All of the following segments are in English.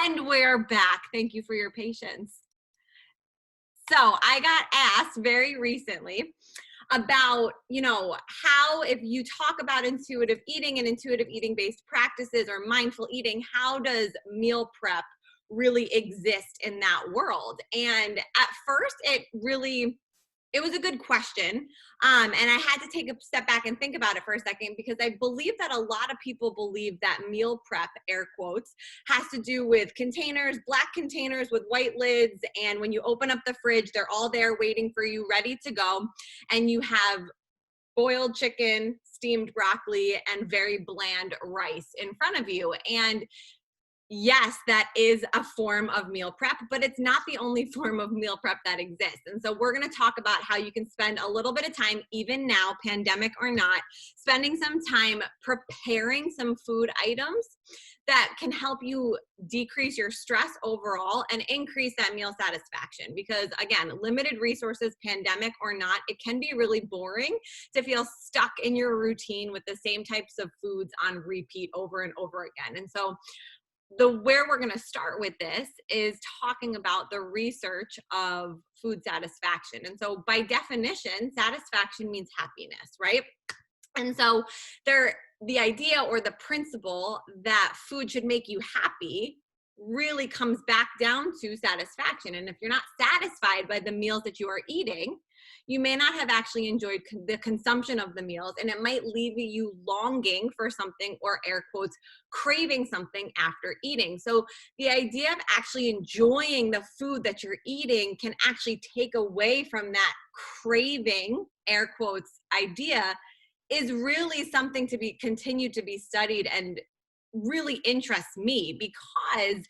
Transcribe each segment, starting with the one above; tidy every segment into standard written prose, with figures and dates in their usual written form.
And we're back. Thank you for your patience. So I got asked very recently about, how if you talk about intuitive eating and intuitive eating based practices or mindful eating, how does meal prep really exist in that world? And at first it was a good question. And I had to take a step back and think about it for a second, because I believe that a lot of people believe that meal prep, air quotes, has to do with containers, black containers with white lids. And when you open up the fridge, they're all there waiting for you, ready to go. And you have boiled chicken, steamed broccoli, and very bland rice in front of you. And yes, that is a form of meal prep, but it's not the only form of meal prep that exists. And so we're going to talk about how you can spend a little bit of time, even now, pandemic or not, spending some time preparing some food items that can help you decrease your stress overall and increase that meal satisfaction. Because again, limited resources, pandemic or not, it can be really boring to feel stuck in your routine with the same types of foods on repeat over and over again. And so where we're going to start with this is talking about the research of food satisfaction. And so by definition, satisfaction means happiness, right? And so the idea or the principle that food should make you happy really comes back down to satisfaction. And if you're not satisfied by the meals that you are eating, you may not have actually enjoyed the consumption of the meals, and it might leave you longing for something, or air quotes, craving something after eating. So the idea of actually enjoying the food that you're eating can actually take away from that craving, air quotes, idea, is really something to be continued to be studied and really interests me. Because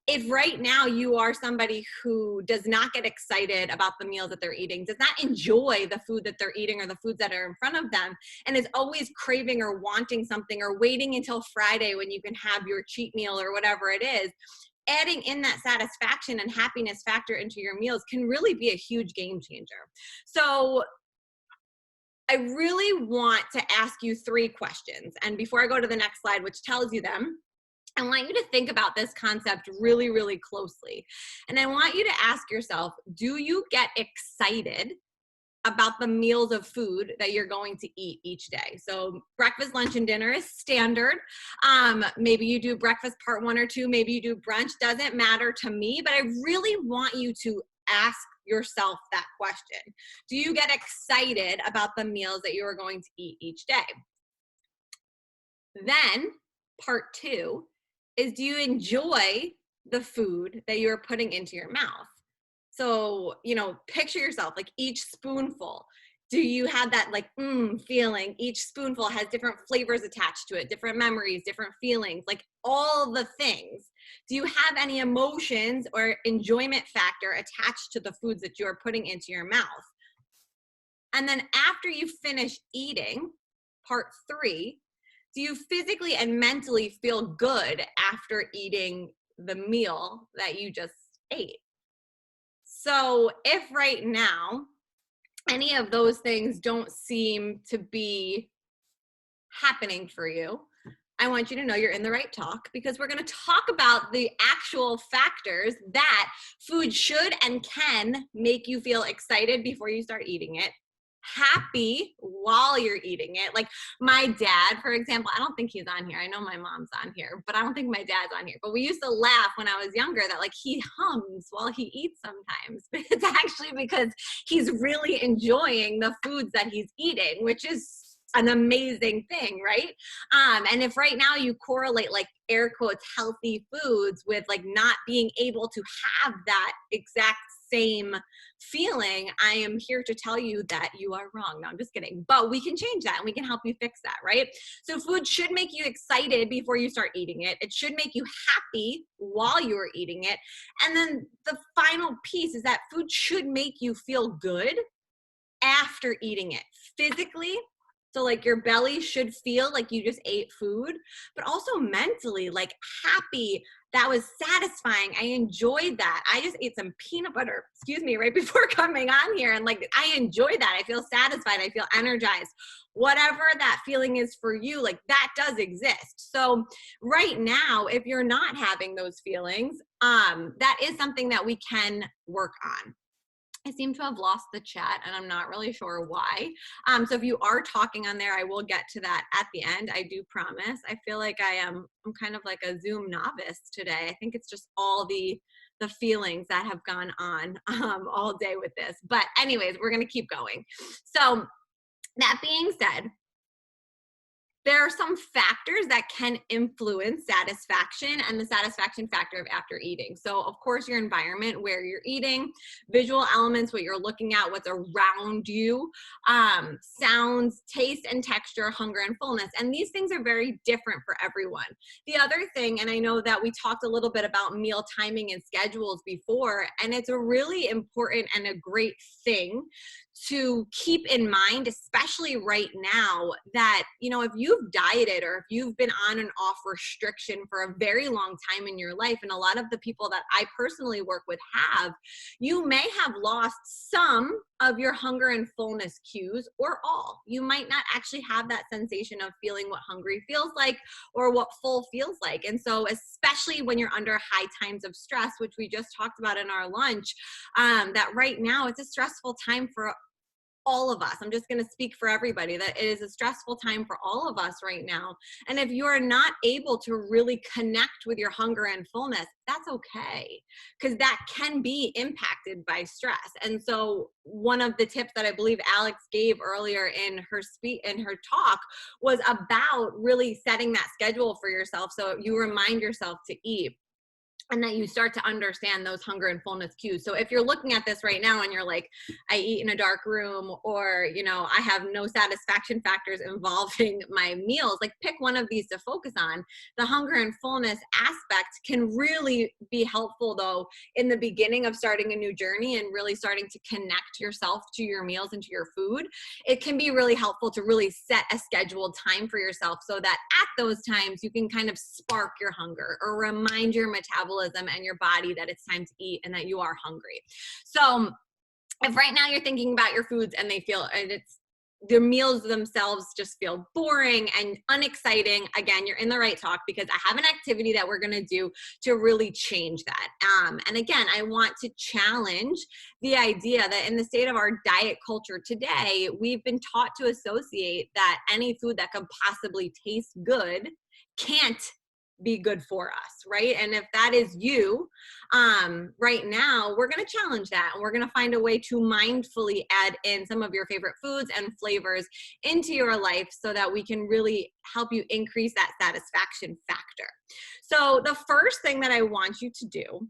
if right now you are somebody who does not get excited about the meals that they're eating, does not enjoy the food that they're eating or the foods that are in front of them, and is always craving or wanting something or waiting until Friday when you can have your cheat meal or whatever it is, adding in that satisfaction and happiness factor into your meals can really be a huge game changer. So I really want to ask you 3 questions. And before I go to the next slide, which tells you them, I want you to think about this concept really, really closely. And I want you to ask yourself, do you get excited about the meals of food that you're going to eat each day? So breakfast, lunch, and dinner is standard. Maybe you do breakfast part 1 or 2. Maybe you do brunch. Doesn't matter to me, but I really want you to ask yourself that question. Do you get excited about the meals that you are going to eat each day? Then part 2 is, do you enjoy the food that you're putting into your mouth? So, picture yourself like each spoonful. Do you have that like feeling? Each spoonful has different flavors attached to it, different memories, different feelings, like all the things. Do you have any emotions or enjoyment factor attached to the foods that you're putting into your mouth? And then after you finish eating, part 3, do you physically and mentally feel good after eating the meal that you just ate? So if right now any of those things don't seem to be happening for you, I want you to know you're in the right talk, because we're going to talk about the actual factors that food should and can make you feel excited before you start eating it, happy while you're eating it. Like my dad, for example, I don't think he's on here. I know my mom's on here, but I don't think my dad's on here. But we used to laugh when I was younger that like he hums while he eats sometimes. But it's actually because he's really enjoying the foods that he's eating, which is an amazing thing, right? And if right now you correlate like air quotes healthy foods with like not being able to have that exact same feeling, I am here to tell you that you are wrong. No, I'm just kidding. But we can change that and we can help you fix that, right? So food should make you excited before you start eating it. It should make you happy while you are eating it. And then the final piece is that food should make you feel good after eating it, physically So like your belly should feel like you just ate food, but also mentally like happy. That was satisfying. I enjoyed that. I just ate some peanut butter, excuse me, right before coming on here. And like, I enjoy that. I feel satisfied. I feel energized. Whatever that feeling is for you, like that does exist. So right now, if you're not having those feelings, that is something that we can work on. I seem to have lost the chat and I'm not really sure why. So if you are talking on there, I will get to that at the end. I do promise. I feel like I'm kind of like a Zoom novice today. I think it's just all the feelings that have gone on all day with this. But anyways, we're going to keep going. So that being said, there are some factors that can influence satisfaction and the satisfaction factor of after eating. So of course, your environment where you're eating, visual elements, what you're looking at, what's around you, sounds, taste and texture, hunger and fullness. And these things are very different for everyone. The other thing, and I know that we talked a little bit about meal timing and schedules before, and it's a really important and a great thing to keep in mind, especially right now, that, you know, if you've dieted or if you've been on and off restriction for a very long time in your life, and a lot of the people that I personally work with have, you may have lost some of your hunger and fullness cues or all. You might not actually have that sensation of feeling what hungry feels like or what full feels like. And so especially when you're under high times of stress, which we just talked about in our lunch, that right now it's a stressful time for all of us. I'm just going to speak for everybody that it is a stressful time for all of us right now. And if you are not able to really connect with your hunger and fullness, that's okay, because that can be impacted by stress. And so one of the tips that I believe Alex gave earlier in her talk was about really setting that schedule for yourself so you remind yourself to eat, and that you start to understand those hunger and fullness cues. So if you're looking at this right now and you're like, I eat in a dark room, or, you know, I have no satisfaction factors involving my meals, like pick one of these to focus on. The hunger and fullness aspect can really be helpful though in the beginning of starting a new journey and really starting to connect yourself to your meals and to your food. It can be really helpful to really set a scheduled time for yourself so that at those times you can kind of spark your hunger or remind your metabolism and your body that it's time to eat and that you are hungry. So if right now you're thinking about your foods and they feel, and it's the meals themselves just feel boring and unexciting, again, you're in the right talk, because I have an activity that we're going to do to really change that. And again, I want to challenge the idea that in the state of our diet culture today, we've been taught to associate that any food that could possibly taste good can't be good for us, right? And if that is you, right now, we're going to challenge that, and we're going to find a way to mindfully add in some of your favorite foods and flavors into your life so that we can really help you increase that satisfaction factor. So the first thing that I want you to do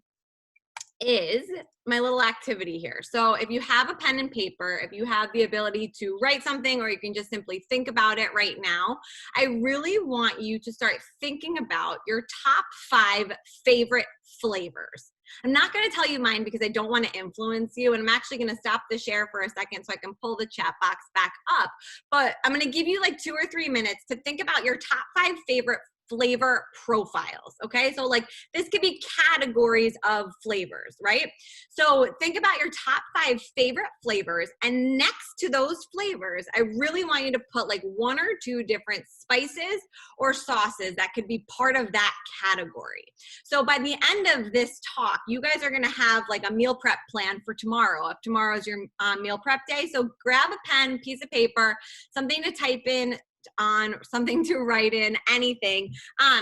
is my little activity here. So if you have a pen and paper, if you have the ability to write something, or you can just simply think about it right now, I really want you to start thinking about your top 5 favorite flavors. I'm not going to tell you mine because I don't want to influence you, and I'm actually going to stop the share for a second so I can pull the chat box back up. But I'm going to give you like 2 or 3 minutes to think about your top 5 favorite flavor profiles. Okay. So like this could be categories of flavors, right? So think about your top 5 favorite flavors, and next to those flavors, I really want you to put like 1 or 2 different spices or sauces that could be part of that category. So by the end of this talk, you guys are going to have like a meal prep plan for tomorrow. If tomorrow is your meal prep day, so grab a pen, piece of paper, something to type in, on something to write in, anything,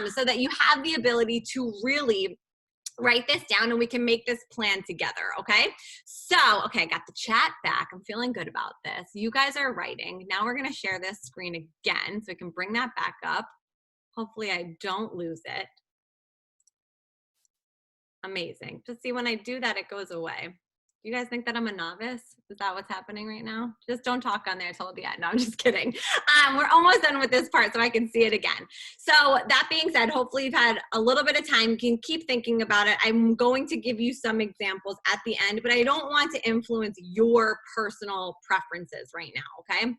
so that you have the ability to really write this down and we can make this plan together. Okay. So, okay, I got the chat back. I'm feeling good about this. You guys are writing. Now we're going to share this screen again so we can bring that back up. Hopefully I don't lose it. Amazing. Just see, when I do that, it goes away. You guys think that I'm a novice? Is that what's happening right now? Just don't talk on there till the end. No, I'm just kidding. We're almost done with this part so I can see it again. So that being said, hopefully you've had a little bit of time. You can keep thinking about it. I'm going to give you some examples at the end, but I don't want to influence your personal preferences right now, okay?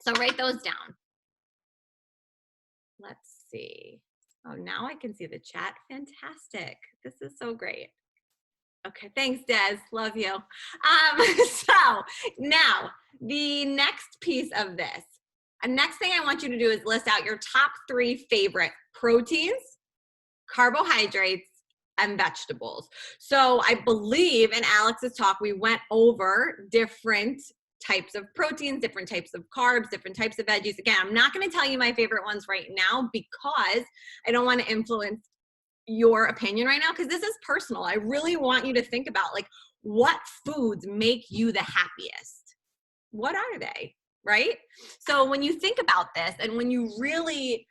So write those down. Let's see. Oh, now I can see the chat. Fantastic. This is so great. Okay, thanks, Des. Love you. So now the next piece of this, next thing I want you to do is list out your top 3 favorite proteins, carbohydrates, and vegetables. So I believe in Alex's talk, we went over different types of proteins, different types of carbs, different types of veggies. Again, I'm not going to tell you my favorite ones right now because I don't want to influence your opinion right now, because this is personal. I really want you to think about, like, what foods make you the happiest? What are they, right? So when you think about this, and when you really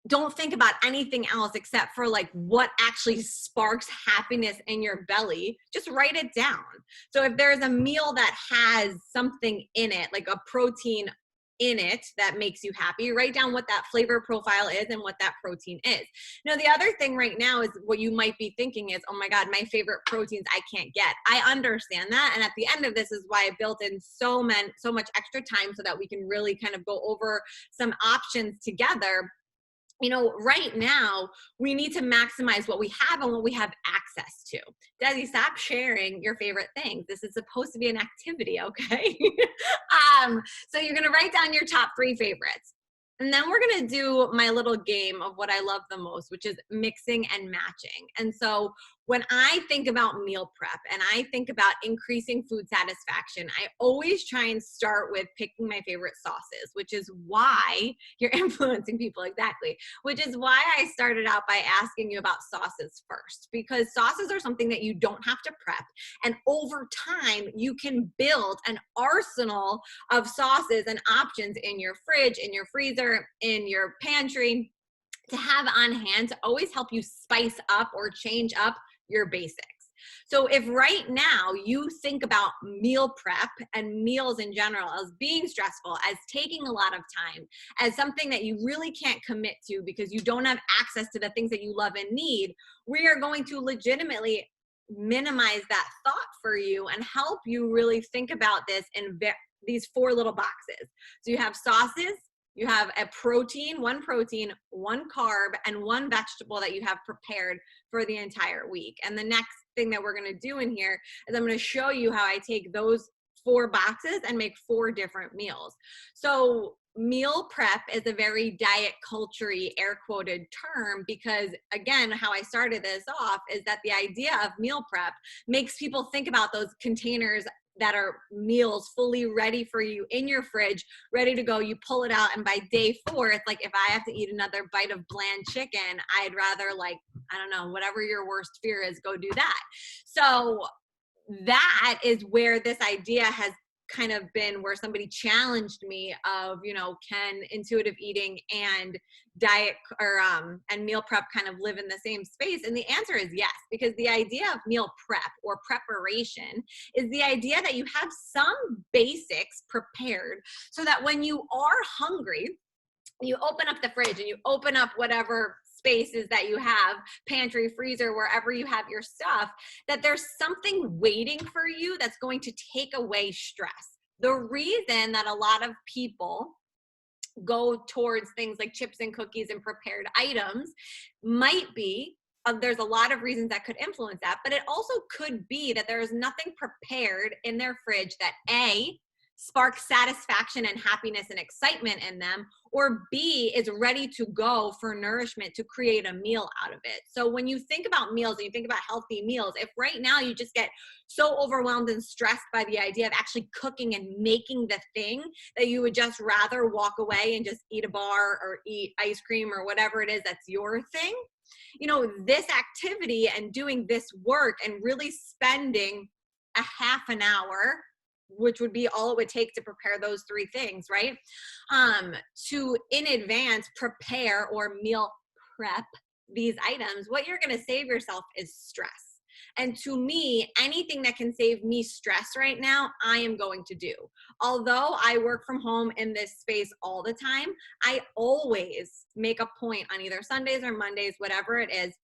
don't think about anything else except for like what actually sparks happiness in your belly, just write it down. So if there's a meal that has something in it, like a protein in it that makes you happy, write down what that flavor profile is and what that protein is. Now, the other thing right now is what you might be thinking is, oh my God, my favorite proteins I can't get. I understand that. And at the end of this is why I built in so much extra time so that we can really kind of go over some options together. You know, right now, we need to maximize what we have and what we have access to. Desi, stop sharing your favorite things. This is supposed to be an activity, okay? So you're gonna write down your top 3 favorites. And then we're gonna do my little game of what I love the most, which is mixing and matching. And so when I think about meal prep and I think about increasing food satisfaction, I always try and start with picking my favorite sauces, which is why you're influencing people, exactly. Which is why I started out by asking you about sauces first, because sauces are something that you don't have to prep. And over time, you can build an arsenal of sauces and options in your fridge, in your freezer, in your pantry, to have on hand to always help you spice up or change up your basics. So if right now you think about meal prep and meals in general as being stressful, as taking a lot of time, as something that you really can't commit to because you don't have access to the things that you love and need, we are going to legitimately minimize that thought for you and help you really think about this in these 4 little boxes. So you have sauces, you have a protein, 1 carb, and 1 vegetable that you have prepared for the entire week. And the next thing that we're gonna do in here is I'm gonna show you how I take those 4 boxes and make 4 different meals. So meal prep is a very diet culture-y, air quoted term, because again, how I started this off is that the idea of meal prep makes people think about those containers that are meals fully ready for you in your fridge, ready to go. You pull it out, and by day 4, it's like, if I have to eat another bite of bland chicken, I'd rather, like, I don't know, whatever your worst fear is, go do that. So that is where this idea has kind of been, where somebody challenged me of, you know, can intuitive eating and diet or and meal prep kind of live in the same space? And the answer is yes, because the idea of meal prep or preparation is the idea that you have some basics prepared so that when you are hungry, you open up the fridge and you open up whatever spaces that you have, pantry, freezer, wherever you have your stuff, that there's something waiting for you that's going to take away stress. The reason that a lot of people go towards things like chips and cookies and prepared items might be, there's a lot of reasons that could influence that, but it also could be that there is nothing prepared in their fridge that A, spark satisfaction and happiness and excitement in them, or B, is ready to go for nourishment to create a meal out of it. So when you think about meals and you think about healthy meals, if right now you just get so overwhelmed and stressed by the idea of actually cooking and making the thing that you would just rather walk away and just eat a bar or eat ice cream or whatever it is that's your thing, you know, this activity and doing this work and really spending a half an hour, which would be all it would take to prepare those 3 things, right? To in advance prepare or meal prep these items, what you're going to save yourself is stress. And to me, anything that can save me stress right now, I am going to do. Although I work from home in this space all the time, I always make a point on either Sundays or Mondays, whatever it is,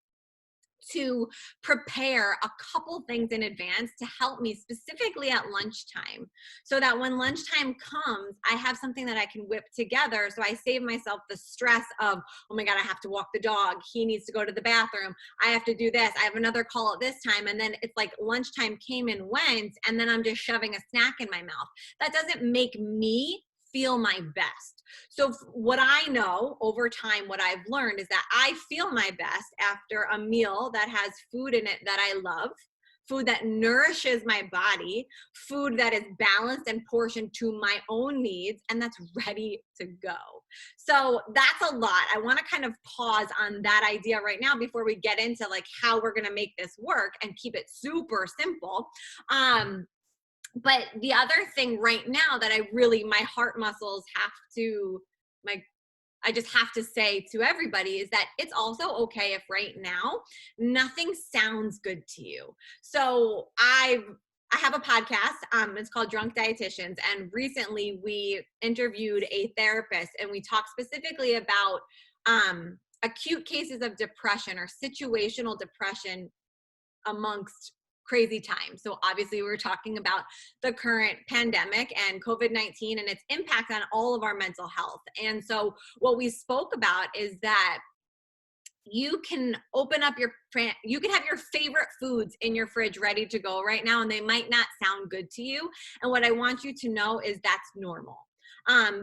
to prepare a couple things in advance to help me specifically at lunchtime, so that when lunchtime comes, I have something that I can whip together. So I save myself the stress of, oh my God, I have to walk the dog. He needs to go to the bathroom. I have to do this. I have another call at this time. And then it's like lunchtime came and went, and then I'm just shoving a snack in my mouth. That doesn't make me feel my best. So what I know over time, what I've learned is that I feel my best after a meal that has food in it that I love, food that nourishes my body, food that is balanced and portioned to my own needs, and that's ready to go. So that's a lot. I want to kind of pause on that idea right now before we get into like how we're going to make this work and keep it super simple. But the other thing right now that I really, my heart muscles have to, I just have to say to everybody is that it's also okay if right now nothing sounds good to you. So I have a podcast. It's called Drunk Dietitians. And recently we interviewed a therapist, and we talked specifically about acute cases of depression or situational depression amongst crazy times. So obviously we were talking about the current pandemic and COVID-19 and its impact on all of our mental health. And so what we spoke about is that you can open up you can have your favorite foods in your fridge ready to go right now, and they might not sound good to you. And what I want you to know is that's normal.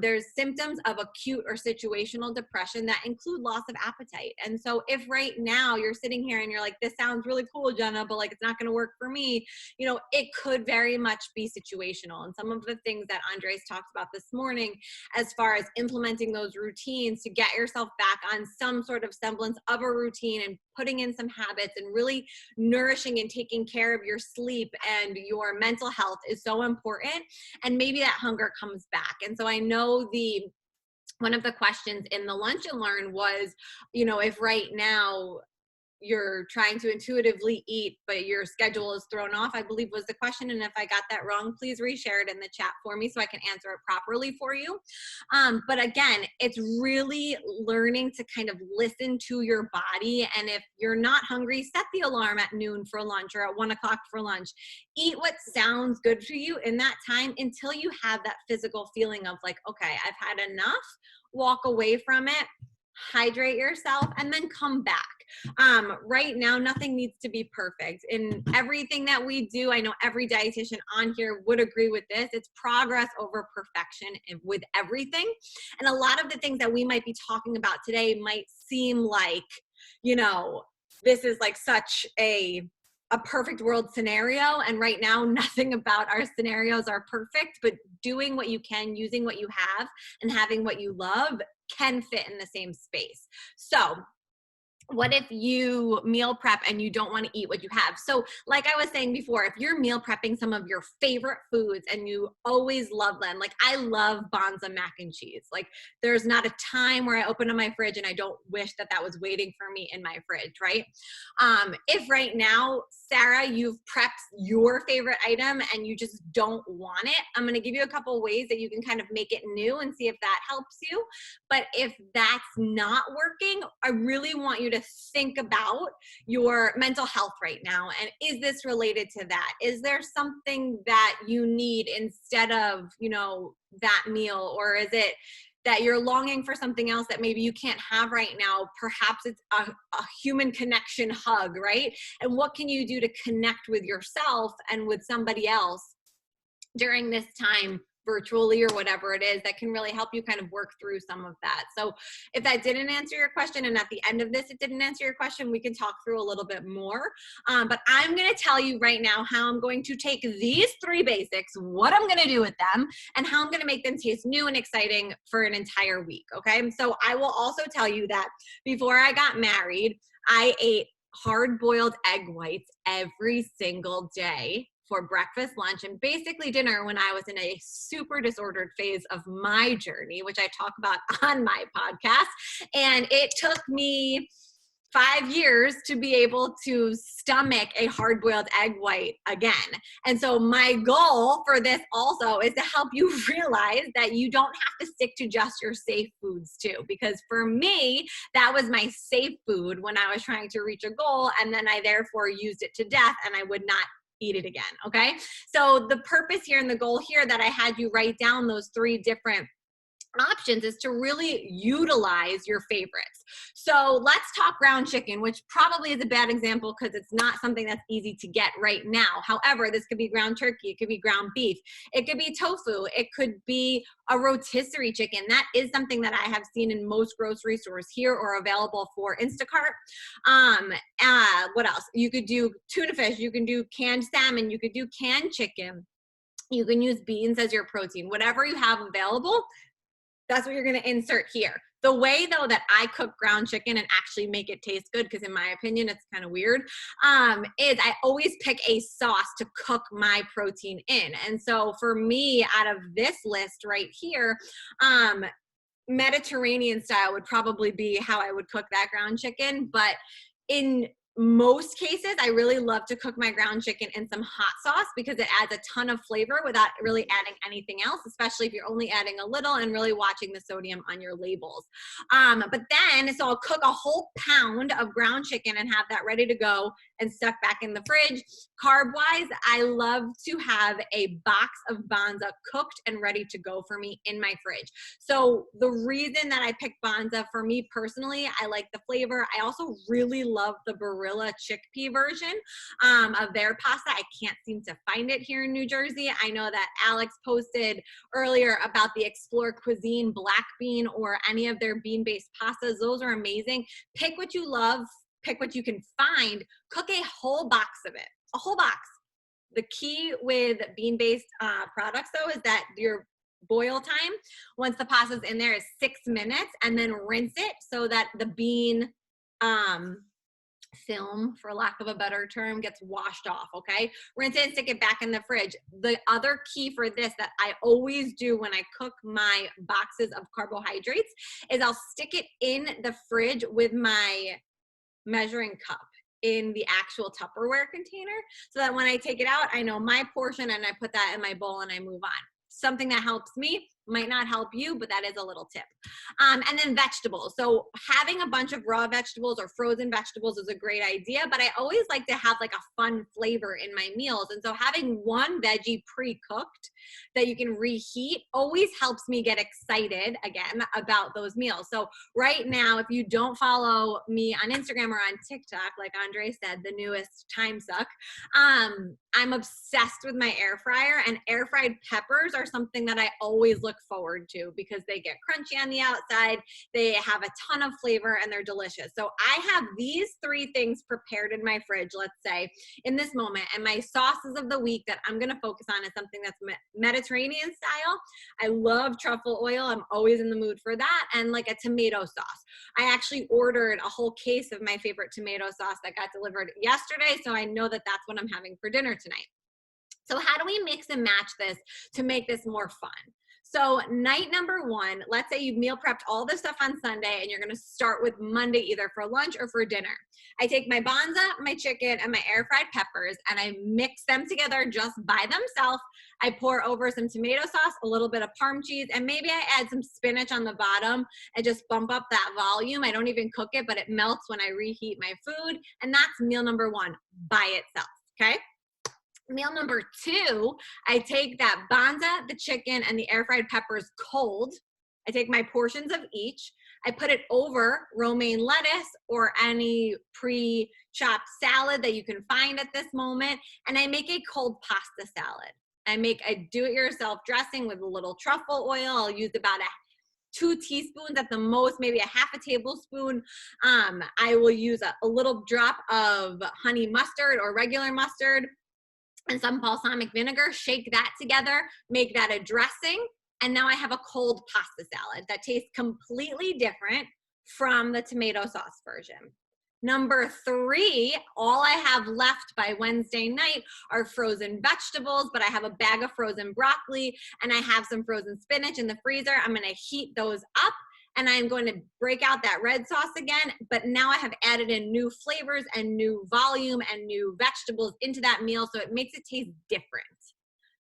There's symptoms of acute or situational depression that include loss of appetite. And so if right now you're sitting here and you're like, this sounds really cool, Jenna, but like, it's not going to work for me, you know, it could very much be situational. And some of the things that Andres talked about this morning, as far as implementing those routines to get yourself back on some sort of semblance of a routine and putting in some habits and really nourishing and taking care of your sleep and your mental health is so important. And maybe that hunger comes back. And so I know one of the questions in the Lunch and Learn was, you know, if right now you're trying to intuitively eat, but your schedule is thrown off, I believe was the question. And if I got that wrong, please reshare it in the chat for me so I can answer it properly for you. But again, it's really learning to kind of listen to your body. And if you're not hungry, set the alarm at noon for lunch or at 1 o'clock for lunch. Eat what sounds good for you in that time until you have that physical feeling of like, okay, I've had enough. Walk away from it, hydrate yourself, and then come back. Right now, nothing needs to be perfect. In everything that we do, I know every dietitian on here would agree with this. It's progress over perfection with everything. And a lot of the things that we might be talking about today might seem like, you know, this is like such a perfect world scenario. And right now, nothing about our scenarios are perfect, but doing what you can, using what you have, and having what you love can fit in the same space. So what if you meal prep and you don't want to eat what you have? So like I was saying before, if you're meal prepping some of your favorite foods and you always love them, like I love Bonza mac and cheese. Like there's not a time where I open up my fridge and I don't wish that that was waiting for me in my fridge, right? If right now, Sarah, you've prepped your favorite item and you just don't want it, I'm going to give you a couple ways that you can kind of make it new and see if that helps you. But if that's not working, I really want you to think about your mental health right now. And is this related to that? Is there something that you need instead of, you know, that meal? Or is it that you're longing for something else that maybe you can't have right now? Perhaps it's a human connection hug, right? And what can you do to connect with yourself and with somebody else during this time, virtually or whatever it is, that can really help you kind of work through some of that. So if that didn't answer your question, and at the end of this it didn't answer your question, we can talk through a little bit more. But I'm going to tell you right now how I'm going to take these 3 basics, what I'm going to do with them, and how I'm going to make them taste new and exciting for an entire week. Okay. So I will also tell you that before I got married, I ate hard-boiled egg whites every single day for breakfast, lunch, and basically dinner when I was in a super disordered phase of my journey, which I talk about on my podcast. And it took me 5 years to be able to stomach a hard-boiled egg white again. And so my goal for this also is to help you realize that you don't have to stick to just your safe foods too. Because for me, that was my safe food when I was trying to reach a goal, and then I therefore used it to death and I would not eat it again, okay? So the purpose here and the goal here that I had you write down those 3 different options is to really utilize your favorites. So let's talk ground chicken, which probably is a bad example because it's not something that's easy to get right now. However, this could be ground turkey, it could be ground beef, it could be tofu, it could be a rotisserie chicken. That is something that I have seen in most grocery stores here or available for Instacart. What else? You could do tuna fish, you can do canned salmon, you could do canned chicken, you can use beans as your protein. Whatever you have available, that's what you're going to insert here. The way, though, that I cook ground chicken and actually make it taste good, because in my opinion, it's kind of weird, is I always pick a sauce to cook my protein in. And so for me, out of this list right here, Mediterranean style would probably be how I would cook that ground chicken. But in most cases, I really love to cook my ground chicken in some hot sauce because it adds a ton of flavor without really adding anything else, especially if you're only adding a little and really watching the sodium on your labels. But then, so I'll cook a whole pound of ground chicken and have that ready to go and stuck back in the fridge. Carb-wise, I love to have a box of Banza cooked and ready to go for me in my fridge. So the reason that I picked Banza, for me personally, I like the flavor. I also really love the Barilla chickpea version of their pasta. I can't seem to find it here in New Jersey. I know that Alex posted earlier about the Explore Cuisine black bean or any of their bean-based pastas. Those are amazing. Pick what you love, pick what you can find, cook a whole box of it, a whole box. The key with bean-based products though is that your boil time, once the pasta's in there, is 6 minutes, and then rinse it so that the bean film, for lack of a better term, gets washed off, okay? Rinse it and stick it back in the fridge. The other key for this that I always do when I cook my boxes of carbohydrates is I'll stick it in the fridge with my measuring cup in the actual Tupperware container so that when I take it out, I know my portion and I put that in my bowl and I move on. Something that helps me might not help you, but that is a little tip. And then vegetables. So having a bunch of raw vegetables or frozen vegetables is a great idea, but I always like to have like a fun flavor in my meals. And so having one veggie pre-cooked that you can reheat always helps me get excited again about those meals. So right now, if you don't follow me on Instagram or on TikTok, like Andre said, the newest time suck, I'm obsessed with my air fryer, and air fried peppers are something that I always look forward to because they get crunchy on the outside, they have a ton of flavor, and they're delicious. So I have these 3 things prepared in my fridge, let's say, in this moment, and my sauces of the week that I'm going to focus on is something that's Mediterranean style. I love truffle oil. I'm always in the mood for that, and like a tomato sauce. I actually ordered a whole case of my favorite tomato sauce that got delivered yesterday, so I know that that's what I'm having for dinner tonight. So how do we mix and match this to make this more fun? So night number 1, let's say you've meal prepped all this stuff on Sunday and you're going to start with Monday either for lunch or for dinner. I take my Banza, my chicken, and my air fried peppers and I mix them together just by themselves. I pour over some tomato sauce, a little bit of Parm cheese, and maybe I add some spinach on the bottom and just bump up that volume. I don't even cook it, but it melts when I reheat my food. And that's meal number 1 by itself, okay? Meal number 2, I take that Banza, the chicken, and the air fried peppers cold. I take my portions of each. I put it over romaine lettuce or any pre-chopped salad that you can find at this moment, and I make a cold pasta salad. I make a do-it-yourself dressing with a little truffle oil. I'll use about 2 teaspoons at the most, maybe a half a tablespoon. I will use a little drop of honey mustard or regular mustard and some balsamic vinegar, shake that together, make that a dressing, and now I have a cold pasta salad that tastes completely different from the tomato sauce version. Number 3, all I have left by Wednesday night are frozen vegetables, but I have a bag of frozen broccoli and I have some frozen spinach in the freezer. I'm gonna heat those up and I'm going to break out that red sauce again, but now I have added in new flavors and new volume and new vegetables into that meal, so it makes it taste different.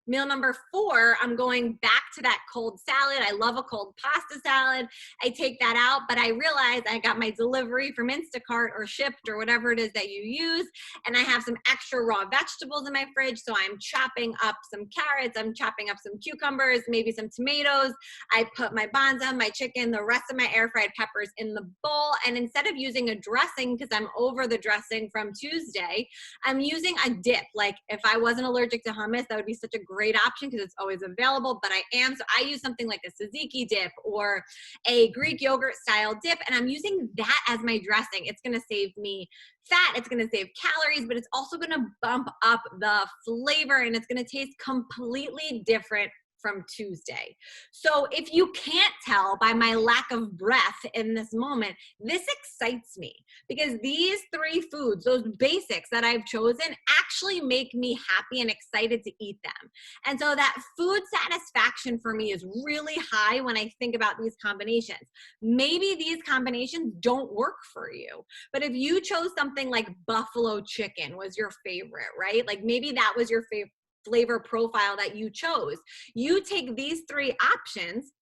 Meal number 4, I'm going back to that cold salad. I love a cold pasta salad. I take that out, but I realize I got my delivery from Instacart or Shipt or whatever it is that you use, and I have some extra raw vegetables in my fridge, so I'm chopping up some carrots, I'm chopping up some cucumbers, maybe some tomatoes. I put my bonza, my chicken, the rest of my air fried peppers in the bowl, and instead of using a dressing, because I'm over the dressing from Tuesday, I'm using a dip. Like if I wasn't allergic to hummus, that would be such a great option because it's always available, but I am. So I use something like a tzatziki dip or a Greek yogurt style dip, and I'm using that as my dressing. It's going to save me fat, it's going to save calories, but it's also going to bump up the flavor, and it's going to taste completely different from Tuesday. So if you can't tell by my lack of breath in this moment, this excites me because these 3 foods, those basics that I've chosen, actually make me happy and excited to eat them. And so that food satisfaction for me is really high when I think about these combinations. Maybe these combinations don't work for you, but if you chose something like buffalo chicken was your favorite, right? Like maybe that was your favorite flavor profile that you chose. You take these 3 options,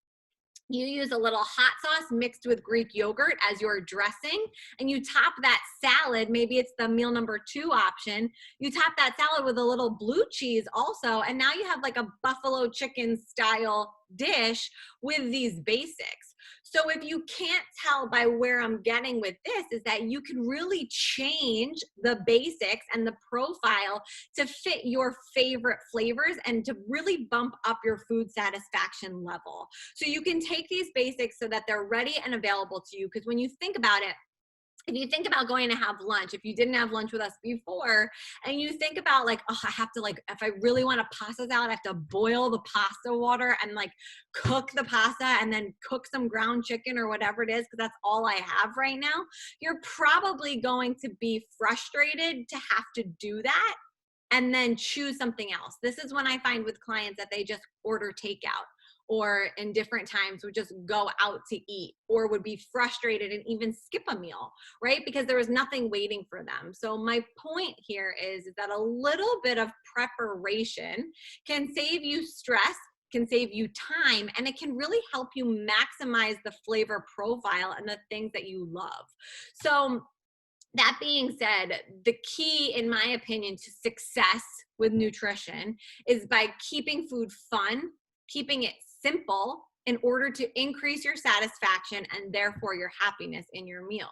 you use a little hot sauce mixed with Greek yogurt as your dressing, and you top that salad, maybe it's the meal number 2 option, you top that salad with a little blue cheese also, and now you have like a buffalo chicken style dish with these basics. So if you can't tell by where I'm getting with this, is that you can really change the basics and the profile to fit your favorite flavors and to really bump up your food satisfaction level. So you can take these basics so that they're ready and available to you. Because when you think about it, if you think about going to have lunch, if you didn't have lunch with us before, and you think about like, oh, I have to like, if I really want a pasta salad, I have to boil the pasta water and like cook the pasta and then cook some ground chicken or whatever it is, because that's all I have right now. You're probably going to be frustrated to have to do that and then choose something else. This is when I find with clients that they just order takeout, or in different times would just go out to eat, or would be frustrated and even skip a meal, right? Because there was nothing waiting for them. So my point here is that a little bit of preparation can save you stress, can save you time, and it can really help you maximize the flavor profile and the things that you love. So that being said, the key, in my opinion, to success with nutrition is by keeping food fun, keeping it simple in order to increase your satisfaction and therefore your happiness in your meals.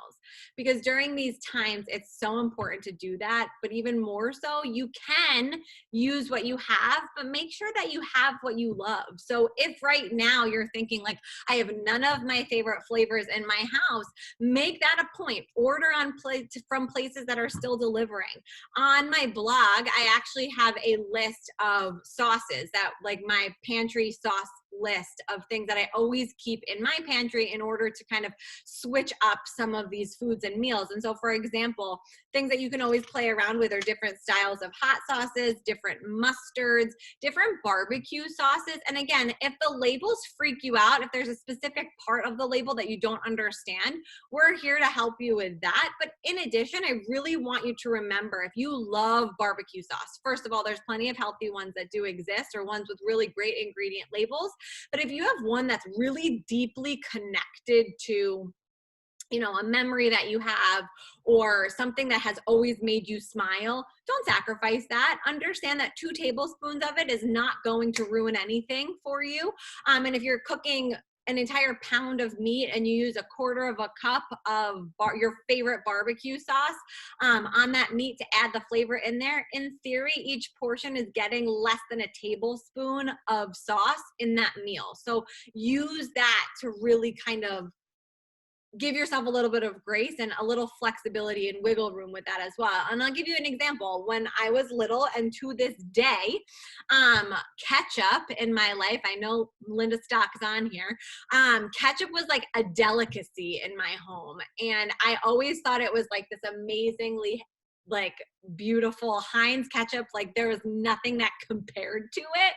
Because during these times, it's so important to do that. But even more so, you can use what you have, but make sure that you have what you love. So if right now you're thinking like, I have none of my favorite flavors in my house, make that a point. Order on from places that are still delivering. On my blog, I actually have a list of sauces that, like my pantry sauce list of things that I always keep in my pantry in order to kind of switch up some of these foods and meals. And so, for example, things that you can always play around with are different styles of hot sauces, different mustards, different barbecue sauces. And again, if the labels freak you out, if there's a specific part of the label that you don't understand, we're here to help you with that. But in addition, I really want you to remember, if you love barbecue sauce, first of all, there's plenty of healthy ones that do exist, or ones with really great ingredient labels. But if you have one that's really deeply connected to, you know, a memory that you have, or something that has always made you smile, don't sacrifice that. Understand that 2 tablespoons of it is not going to ruin anything for you. And if you're cooking an entire pound of meat and you use 1/4 of a cup of your favorite barbecue sauce on that meat to add the flavor in there, in theory, each portion is getting less than a tablespoon of sauce in that meal. So use that to really kind of give yourself a little bit of grace and a little flexibility and wiggle room with that as well. And I'll give you an example. When I was little, and to this day, ketchup in my life, I know Linda Stock's on here, ketchup was like a delicacy in my home. And I always thought it was like this amazingly like beautiful Heinz ketchup. Like there was nothing that compared to it.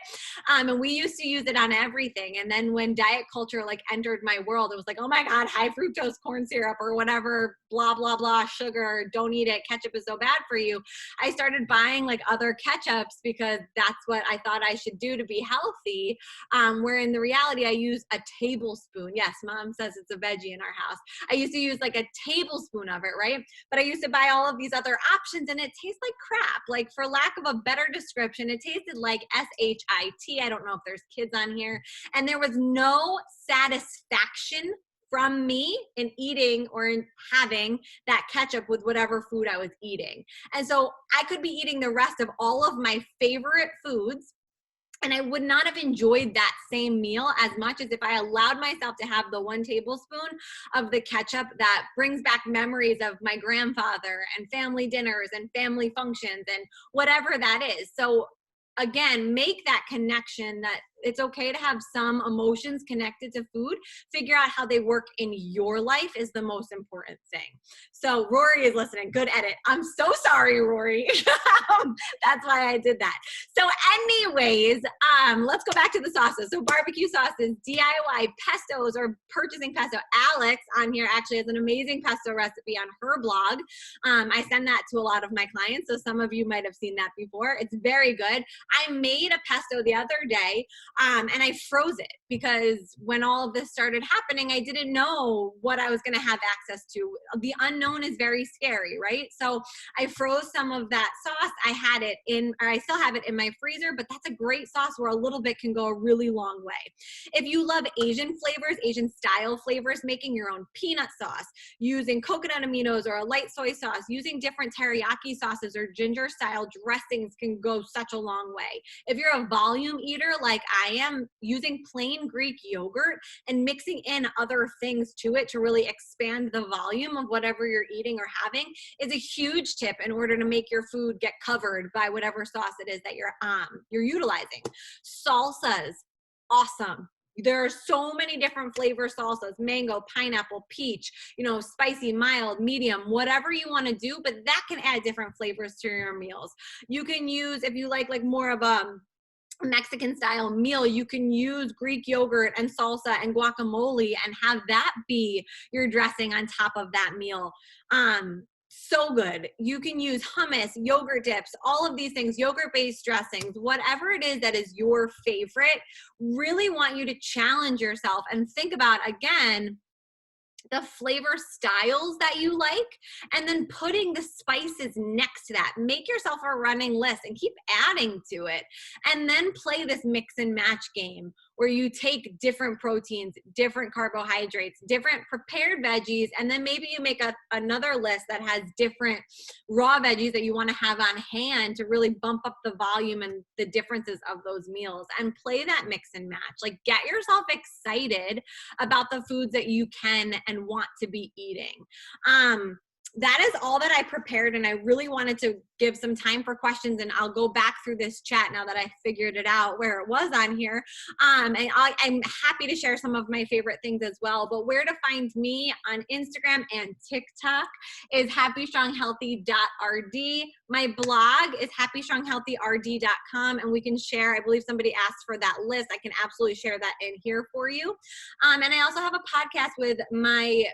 And we used to use it on everything. And then when diet culture like entered my world, it was like, oh my God, high fructose corn syrup or whatever, blah, blah, blah, sugar, don't eat it. Ketchup is so bad for you. I started buying like other ketchups because that's what I thought I should do to be healthy. Where in the reality, I use a tablespoon. Yes, mom says it's a veggie in our house. I used to use like a tablespoon of it, right? But I used to buy all of these other options and it tastes like crap. Like for lack of a better description, it tasted like S-H-I-T. I don't know if there's kids on here. And there was no satisfaction from me in eating or in having that ketchup with whatever food I was eating. And so I could be eating the rest of all of my favorite foods, and I would not have enjoyed that same meal as much as if I allowed myself to have the 1 tablespoon of the ketchup that brings back memories of my grandfather and family dinners and family functions and whatever that is. So again, make that connection that it's okay to have some emotions connected to food. Figure out how they work in your life is the most important thing. So Rory is listening. Good edit. I'm so sorry, Rory. That's why I did that. So anyways, let's go back to the sauces. So barbecue sauces, DIY pestos or purchasing pesto. Alex on here actually has an amazing pesto recipe on her blog. I send that to a lot of my clients. So some of you might have seen that before. It's very good. I made a pesto the other day. And I froze it because when all of this started happening, I didn't know what I was going to have access to. The unknown is very scary, right? So I froze some of that sauce. I had it in, or I still have it in my freezer, but that's a great sauce where a little bit can go a really long way. If you love Asian flavors, Asian style flavors, making your own peanut sauce, using coconut aminos or a light soy sauce, using different teriyaki sauces or ginger style dressings can go such a long way. If you're a volume eater like I am, using plain Greek yogurt and mixing in other things to it to really expand the volume of whatever you're eating or having is a huge tip in order to make your food get covered by whatever sauce it is that you're utilizing. Salsas, awesome. There are so many different flavor salsas, mango, pineapple, peach, spicy, mild, medium, whatever you want to do, but that can add different flavors to your meals. You can use, if you like more of a Mexican style meal, you can use Greek yogurt and salsa and guacamole and have that be your dressing on top of that meal. So good. You can use hummus, yogurt dips, all of these things, yogurt-based dressings, whatever it is that is your favorite. Really want you to challenge yourself and think about, again, the flavor styles that you like, and then putting the spices next to that. Make yourself a running list and keep adding to it. And then play this mix and match game where you take different proteins, different carbohydrates, different prepared veggies, and then maybe you make another list that has different raw veggies that you want to have on hand to really bump up the volume and the differences of those meals, and play that mix and match. Like, get yourself excited about the foods that you can and want to be eating. That is all that I prepared, and I really wanted to give some time for questions, and I'll go back through this chat now that I figured it out where it was on here. And I'm happy to share some of my favorite things as well, but where to find me on Instagram and TikTok is happystronghealthy.rd. My blog is happystronghealthyrd.com, and we can share, I believe somebody asked for that list. I can absolutely share that in here for you. And I also have a podcast with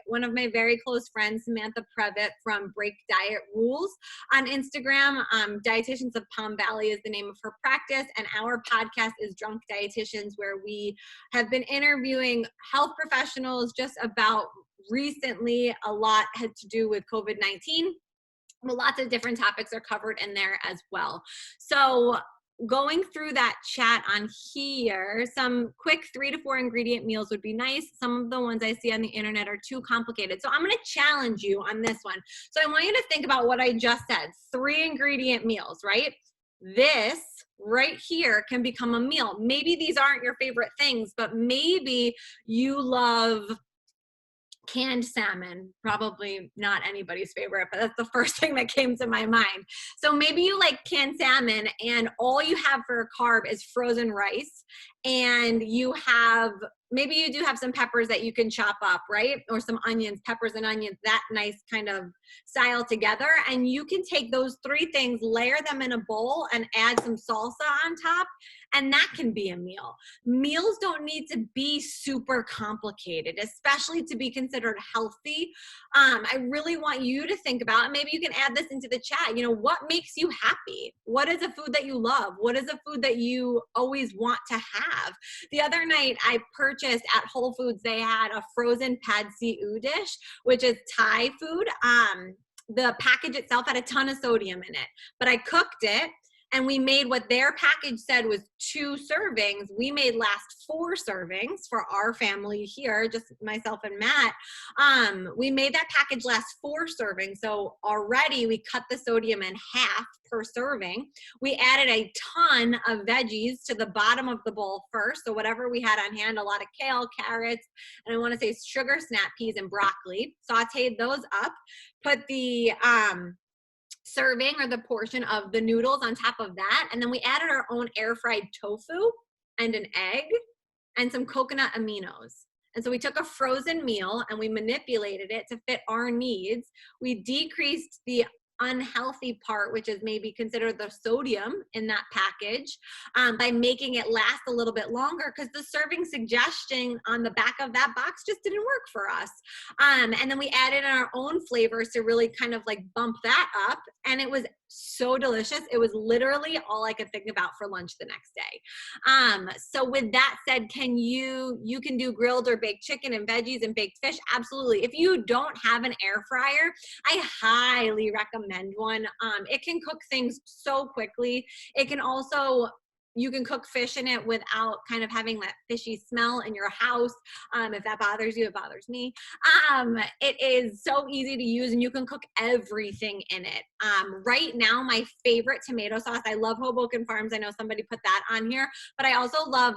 one of my very close friends, Samantha Previtt from Break Diet Rules on Instagram. Dietitians of Palm Valley is the name of her practice, and our podcast is Drunk Dietitians, where we have been interviewing health professionals just about recently. A lot had to do with COVID-19, but lots of different topics are covered in there as well. So going through that chat on here, some quick 3 to 4 ingredient meals would be nice. Some of the ones I see on the internet are too complicated. So I'm going to challenge you on this one. So I want you to think about what I just said, 3 ingredient meals, right? This right here can become a meal. Maybe these aren't your favorite things, but maybe you love canned salmon. Probably not anybody's favorite, but that's the first thing that came to my mind. So maybe you like canned salmon and all you have for a carb is frozen rice, and you have maybe you do have some peppers that you can chop up, right? Or some onions, peppers and onions, that nice kind of style together. And you can take those three things, layer them in a bowl, and add some salsa on top. And that can be a meal. Meals don't need to be super complicated, especially to be considered healthy. I really want you to think about, and maybe you can add this into the chat, what makes you happy? What is a food that you love? What is a food that you always want to have? The other night I purchased at Whole Foods, they had a frozen pad see ew dish, which is Thai food. The package itself had a ton of sodium in it, but I cooked it. And we made what their package said was 2 servings. We made last 4 servings for our family here, just myself and Matt. We made that package last 4 servings. So already we cut the sodium in half per serving. We added a ton of veggies to the bottom of the bowl first. So whatever we had on hand, a lot of kale, carrots, and I want to say sugar snap peas and broccoli. Sauteed those up, put the serving or the portion of the noodles on top of that. And then we added our own air fried tofu and an egg and some coconut aminos. And so we took a frozen meal and we manipulated it to fit our needs. We decreased the unhealthy part, which is maybe considered the sodium in that package, by making it last a little bit longer, because the serving suggestion on the back of that box just didn't work for us. And then we added our own flavors to really kind of like bump that up, and it was so delicious. It was literally all I could think about for lunch the next day. So with that said, you can do grilled or baked chicken and veggies and baked fish? Absolutely. If you don't have an air fryer, I highly recommend one. It can cook things so quickly. It can also, you can cook fish in it without kind of having that fishy smell in your house. If that bothers you, it bothers me. It is so easy to use, and you can cook everything in it. Right now, my favorite tomato sauce, I love Hoboken Farms. I know somebody put that on here, but I also love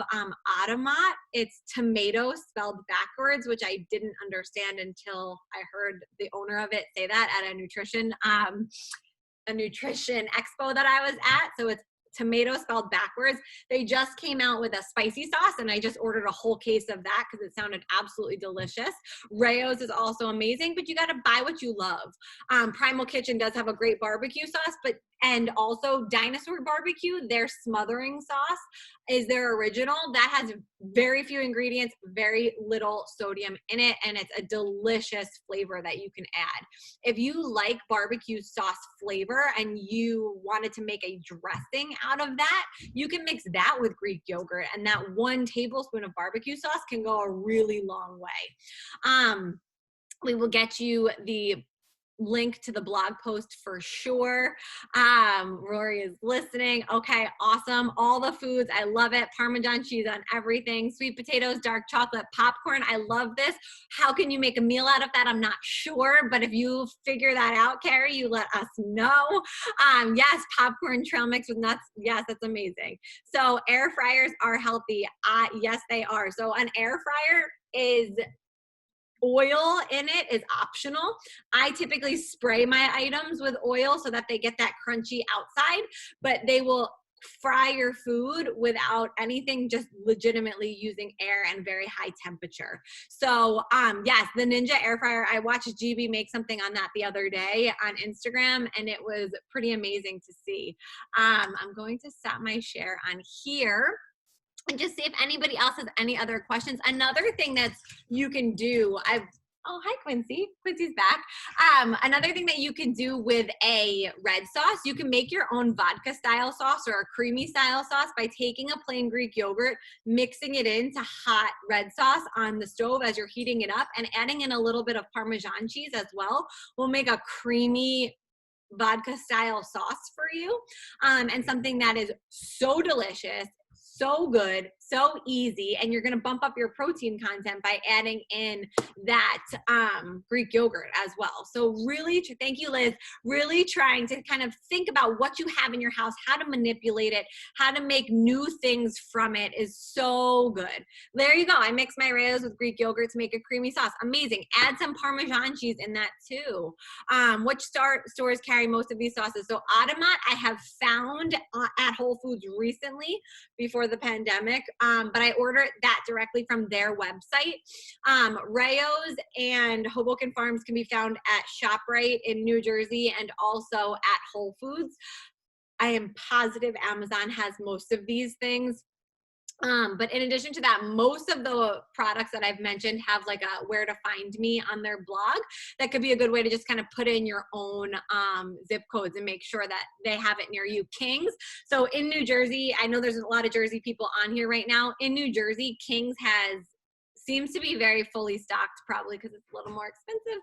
Automat. It's tomato spelled backwards, which I didn't understand until I heard the owner of it say that at a nutrition expo that I was at. So it's tomato spelled backwards. They just came out with a spicy sauce, and I just ordered a whole case of that because it sounded absolutely delicious. Rayo's is also amazing, but you got to buy what you love. Primal Kitchen does have a great barbecue sauce, and also Dinosaur Barbecue, their smothering sauce is their original. That has very few ingredients, very little sodium in it, and it's a delicious flavor that you can add. If you like barbecue sauce flavor and you wanted to make a dressing out of that, you can mix that with Greek yogurt, and that 1 tablespoon of barbecue sauce can go a really long way. We will get you the link to the blog post for sure. Rory is listening. Okay, awesome. All the foods, I love it. Parmesan cheese on everything. Sweet potatoes, dark chocolate, popcorn. I love this. How can you make a meal out of that? I'm not sure, but if you figure that out, Carrie, you let us know. Yes, popcorn trail mix with nuts. Yes, that's amazing. So air fryers are healthy. Yes, they are. So an air fryer is oil in it is optional. I typically spray my items with oil so that they get that crunchy outside, but they will fry your food without anything, just legitimately using air and very high temperature. So yes, the Ninja air fryer, I watched GB make something on that the other day on Instagram, and it was pretty amazing to see. I'm going to stop my share on here and just see if anybody else has any other questions. Another thing that you can do, oh, hi, Quincy. Quincy's back. Another thing that you can do with a red sauce, you can make your own vodka style sauce or a creamy style sauce by taking a plain Greek yogurt, mixing it into hot red sauce on the stove as you're heating it up, and adding in a little bit of Parmesan cheese as well will make a creamy vodka style sauce for you, and something that is so delicious, so good, so easy, and you're going to bump up your protein content by adding in that Greek yogurt as well. So really, thank you, Liz, really trying to kind of think about what you have in your house, how to manipulate it, how to make new things from it is so good. There you go. I mix my Rayo's with Greek yogurt to make a creamy sauce. Amazing. Add some Parmesan cheese in that too. Which stores carry most of these sauces? So Automat, I have found at Whole Foods recently before the pandemic, but I order that directly from their website. Rayo's and Hoboken Farms can be found at ShopRite in New Jersey and also at Whole Foods. I am positive Amazon has most of these things. But in addition to that, most of the products that I've mentioned have like a where to find me on their blog. That could be a good way to just kind of put in your own zip codes and make sure that they have it near you. King's. So in New Jersey, I know there's a lot of Jersey people on here right now. In New Jersey, King's seems to be very fully stocked, probably because it's a little more expensive.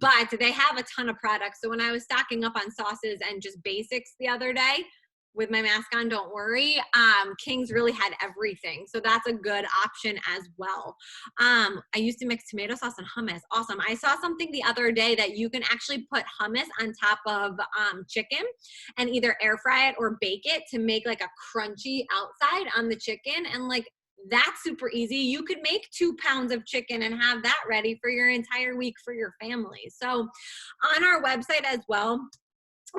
But they have a ton of products. So when I was stocking up on sauces and just basics the other day, with my mask on, don't worry. King's really had everything. So that's a good option as well. I used to mix tomato sauce and hummus. Awesome. I saw something the other day that you can actually put hummus on top of chicken and either air fry it or bake it to make like a crunchy outside on the chicken. And like, that's super easy. You could make 2 pounds of chicken and have that ready for your entire week for your family. So on our website as well,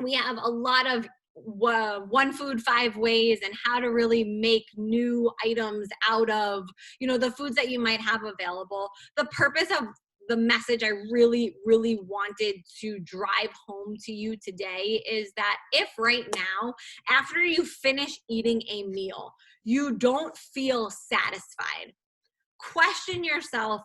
we have a lot of one food 5 ways and how to really make new items out of, the foods that you might have available. The purpose of the message I really, really wanted to drive home to you today is that if right now, after you finish eating a meal, you don't feel satisfied, question yourself,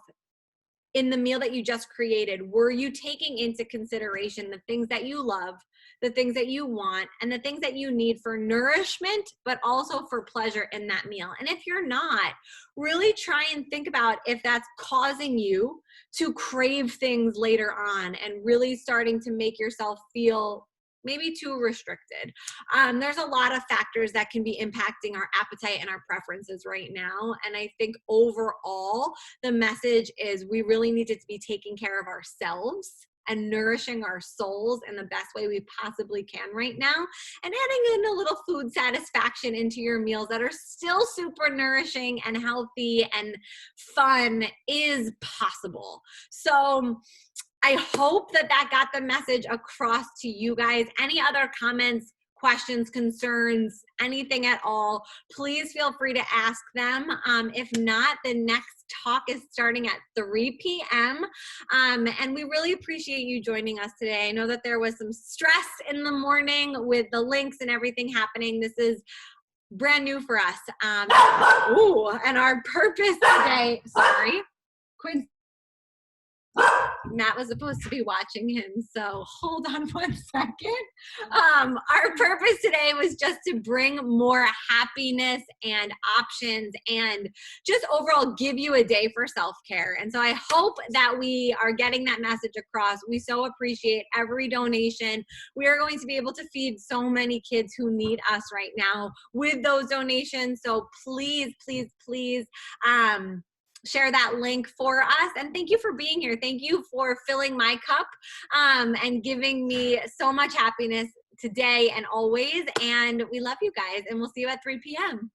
in the meal that you just created, were you taking into consideration the things that you love, the things that you want, and the things that you need for nourishment, but also for pleasure in that meal? And if you're not, really try and think about if that's causing you to crave things later on and really starting to make yourself feel maybe too restricted. There's a lot of factors that can be impacting our appetite and our preferences right now. And I think overall, the message is we really need to be taking care of ourselves and nourishing our souls in the best way we possibly can right now, and adding in a little food satisfaction into your meals that are still super nourishing and healthy and fun is possible. So I hope that got the message across to you guys. Any other comments, questions, concerns, anything at all, please feel free to ask them. If not, the next talk is starting at 3 p.m. And we really appreciate you joining us today. I know that there was some stress in the morning with the links and everything happening. This is brand new for us. And our purpose today, sorry, Quinn. Matt was supposed to be watching him, so hold on 1 second. Our purpose today was just to bring more happiness and options and just overall give you a day for self-care. And so I hope that we are getting that message across. We so appreciate every donation. We are going to be able to feed so many kids who need us right now with those donations. So please, please, please, share that link for us. And thank you for being here. Thank you for filling my cup and giving me so much happiness today and always. And we love you guys, and we'll see you at 3 p.m.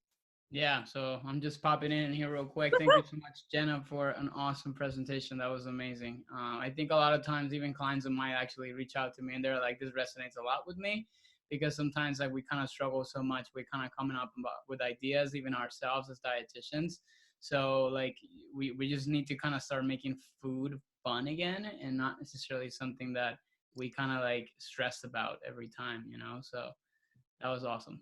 Yeah, so I'm just popping in here real quick. Thank you so much, Jenna, for an awesome presentation. That was amazing. I think a lot of times even clients might actually reach out to me and they're like, this resonates a lot with me, because sometimes like we kind of struggle so much. We're kind of coming up with ideas, even ourselves as dietitians. So like we just need to kind of start making food fun again and not necessarily something that we kind of like stress about every time, So that was awesome.